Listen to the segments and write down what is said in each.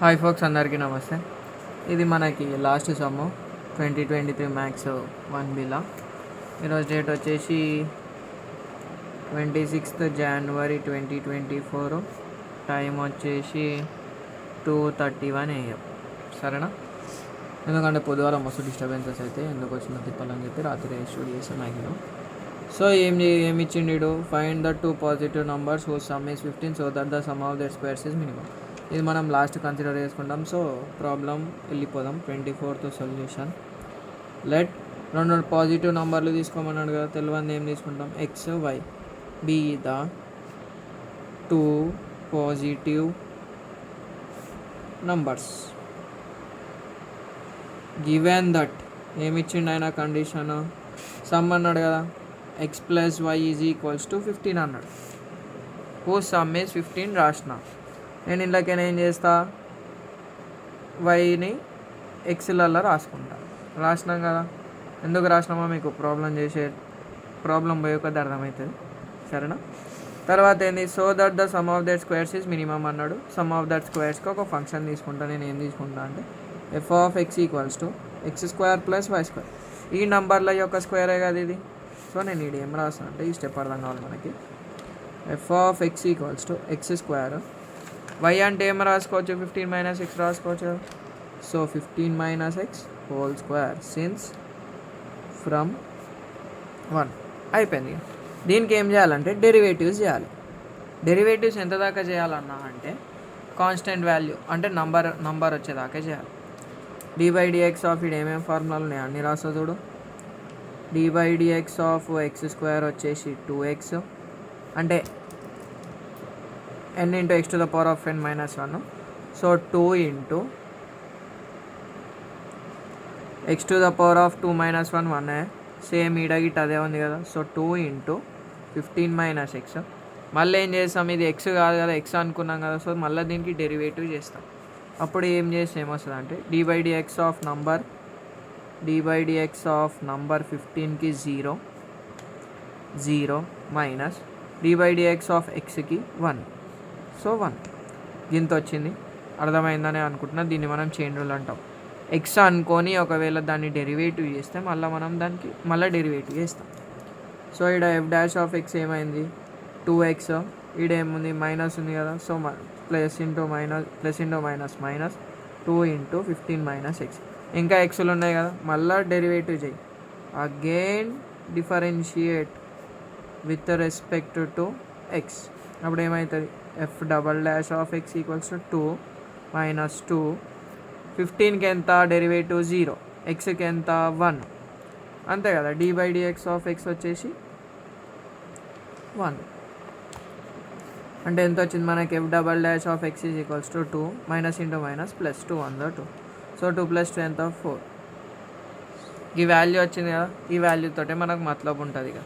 Hi folks, అందరికీ నమస్తే. ఇది మనకి లాస్ట్ సమ్ 2023 మ్యాథ్స్ 1Bలా. ఈరోజు డేట్ వచ్చేసి 26th January 2024. టైం వచ్చేసి 2:31 AM. సరేనా? ఎందుకంటే పొద్దుగాల మస్తు డిస్టర్బెన్సెస్ అయితే ఎందుకు వచ్చిందో తిప్పాలని చెప్పి రాత్రి స్టడీ చేస్తాను మ్యాక్సిమం. సో ఏమి ఇచ్చిండు, find the 2 positive numbers whose sum is 15 so that the sum of that squares is minimum. ఇది మనం లాస్ట్ కన్సిడర్ చేసుకుంటాం. సో ప్రాబ్లం వెళ్ళిపోదాం. 24th solution. లెట్ రెండు పాజిటివ్ నంబర్లు తీసుకోమన్నాడు కదా, తెలియని ఏం తీసుకుంటాం, x y. B the 2 positive numbers given that ఏమిచ్చిండు ఆయన కండిషన్, సమ్ అన్నాడు కదా, x plus y is equals to 15 అన్నాడు. హూ సమ్ ఈజ్ 15 రాసిన. నేను ఇంట్లోకైనా ఏం చేస్తా, వైని ఎక్స్లలో రాసినాం కదా. ఎందుకు రాసినామో మీకు ప్రాబ్లం పోయే కొద్ది అర్థమవుతుంది. సరేనా? తర్వాత ఏంది, so that the sum of that squares is minimum అన్నాడు. సమ్ ఆఫ్ దట్ స్క్వేర్స్కి ఒక ఫంక్షన్ తీసుకుంటా. నేను ఏం తీసుకుంటా అంటే F of X equals to X square plus Y square. ఈ నంబర్ల యొక్క స్క్వేరే కదా ఇది. సో నేను ఇది ఏం రాస్తాను అంటే ఈ స్టెప్ అర్థం కావాలి మనకి. F of X equals to X square, Y అంటే ఏం రాసుకోవచ్చు, 15 - x రాసుకోవచ్చు. So 15 - x whole square since from 1 అయిపోయింది. దీనికి ఏం చేయాలంటే డెరివేటివ్స్ చేయాలి. డెరివేటివ్స్ ఎంత దాకా చేయాలన్నా అంటే కాన్స్టెంట్ వాల్యూ అంటే నంబర్ వచ్చేదాకా చేయాలి. d/dx ఆఫ్ ఇది ఏమేమి ఫార్ములాలు ఉన్నాయి అన్నీ రాస్తా చూడు. d/dx ఆఫ్ ఎక్స్ స్క్వేర్ వచ్చేసి 2x అంటే n into x to the power of n minus 1. So 2 into x to the power of 2 minus 1 1. Same ఈడగిట్ అదే ఉంది కదా. So 2 into 15 - x. మళ్ళీ ఏం చేస్తాం, ఇది x కాదు కదా, x అనుకున్నాం కదా. సో మళ్ళీ దీనికి డెరివేటివ్ చేస్తాం. అప్పుడు ఏం చేస్తే ఏమొస్తుంది అంటే d/dx ఆఫ్ నంబర్ 15కి 0 మైనస్ d/dx ఆఫ్ xకి 1. సో 1 గింత వచ్చింది. అర్థమైందని అనుకుంటున్నా. దీన్ని మనం చైన్ రూల్ అంటాం. ఎక్స్ అనుకొని ఒకవేళ దాన్ని డెరివేటివ్ చేస్తే మనం దానికి మళ్ళీ డెరివేటివ్ చేస్తాం. సో ఇక్కడ ఎఫ్ డాష్ ఆఫ్ ఎక్స్ ఏమైంది, 2x. ఈడేముంది, మైనస్ ఉంది కదా. So plus into minus 2 into 15 - x. ఇంకా ఎక్స్లు ఉన్నాయి కదా, మళ్ళీ డెరివేటివ్ చేయి. Again differentiate with respect to X. అప్పుడు ఏమవుతుంది, F double dash of X equals to 2 - 2. 15కి ఎంత డెరివేటివ్ 0, ఎక్స్కి ఎంత 1, అంతే కదా. d/dx ఆఫ్ ఎక్స్ వచ్చేసి 1 అంటే ఎంత వచ్చింది మనకి, F double dash of X is equals to 2 minus into minus plus 2 2. So 2 + 2 ఎంత, 4. ఈ వాల్యూ వచ్చింది కదా, ఈ వాల్యూతోటే మనకు మతలబ్ ఉంటుంది ఇక.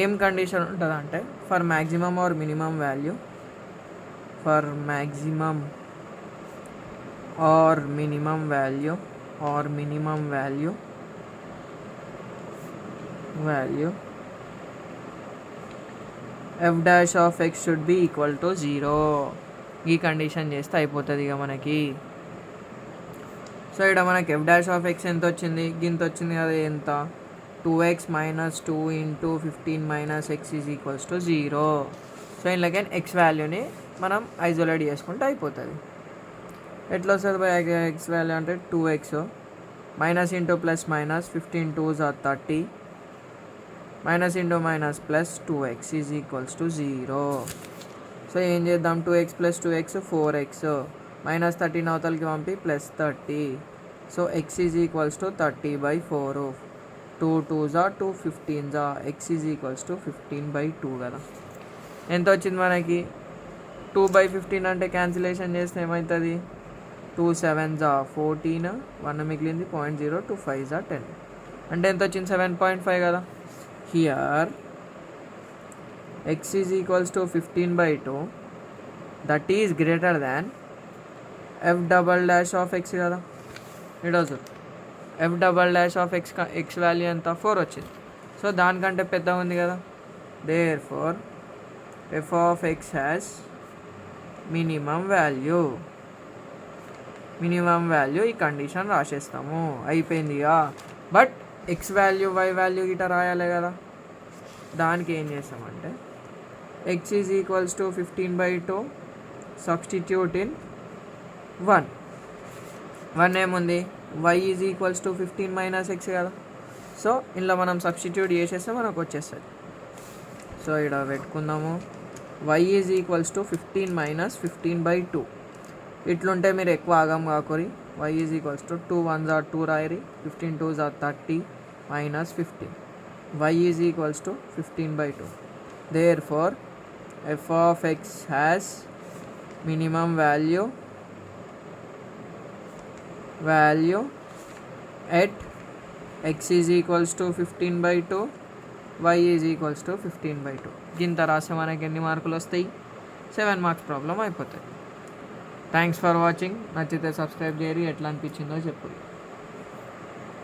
ఏం కండిషన్ ఉంటుంది అంటే for maximum or minimum value, F dash of X should be equal to 0. ఈ కండిషన్ చేస్తే అయిపోతుంది ఇక మనకి. సో ఇక్కడ మనకి ఎఫ్ డాష్ ఆఫ్ ఎక్స్ ఎంత వచ్చింది, గింత వచ్చింది కదా. ఎంత, 2x - 2 into 15 - x is equals to 0. So ఇందులోకి ఎక్స్ వాల్యూని మనం ఐసోలేట్ చేసుకుంటే అయిపోతుంది. ఎట్లా వస్తుంది బై ఎక్స్ వాల్యూ అంటే 2x minus into plus minus 15 2s are 30 minus into minus plus 2x is equals to 0. So ఏం చేద్దాం, 2x + 2x 4x మైనస్ 13 అవతలకి పంపి plus 30. So x is equals to 30/4. 2 2s are 2 15s are x is equals to 15/2 కదా. ఎంత వచ్చింది మనకి, 2/15 అంటే cancellation చేస్తే ఏమవుతుంది, 2 7s are 14, 1 మిగిలింది, 0.02 5s are 10 అంటే ఎంత వచ్చింది, 7.5 కదా. Here x is equals to 15/2 that is greater than F double dash of X కదా. ఈరోజు F double dash of X value ఎంత, 4 వచ్చింది. సో దానికంటే పెద్దగా ఉంది కదా. Therefore F of X has minimum value. Minimum value ఈ condition రాసేస్తాము, అయిపోయిందిగా. But X value Y value గిట రాయాలి కదా, దానికి ఏం చేస్తామంటే X is equals to 15/2 substitute in 1 ఏముంది, why is equals to 15 - x కదా. సో ఇలా మనం సబ్స్టిట్యూట్ చేసేస్తే మనకు వచ్చేస్తుంది. సో ఇక్కడ పెట్టుకుందాము, వై ఈజ్ ఈక్వల్స్ టు 15 - 15/2. ఇట్లుంటే మీరు ఎక్కువ ఆగం కాకూరి. Y is equals to 2 1s are 2 రాయరి, 15 2s are 30 - 15. Y is equals to 15/2. Therefore F of X has minimum value at x is equals to 15/2, y is equals to 15/2. గింత రాస్తే మనకి ఎన్ని మార్కులు వస్తాయి, 7 మార్క్స్ ప్రాబ్లం అయిపోతుంది. Thanks for watching. నచ్చితే subscribe చేయరు, ఎట్లా అనిపించిందో చెప్పు.